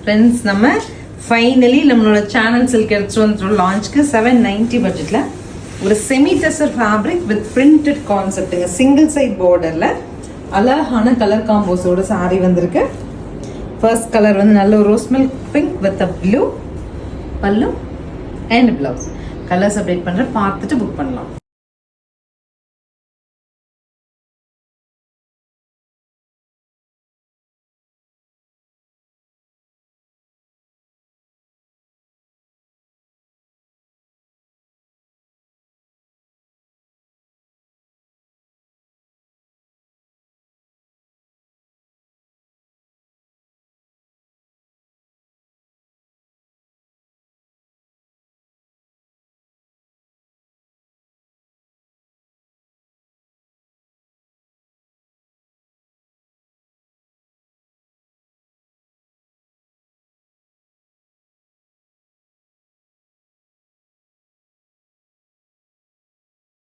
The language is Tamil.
ஃப்ரெண்ட்ஸ் நம்ம ஃபைனலி நம்மளோட சேனல் சில்க் எடுத்துட்டு வந்துட்டோம் லான்ச்க்கு 790 பட்ஜெட்ல ஒரு semi tussar fabric with printed கான்செப்ட்டுங்க. சிங்கிள் சைட் பார்டர்ல அழகான கலர் காம்போஸோட saree வந்திருக்கு. ஃபர்ஸ்ட் கலர் வந்து நல்ல ஒரு rose milk pink with blue pallu and blouse. Colours update பண்ற பார்த்துட்டு புக் பண்ணலாம்.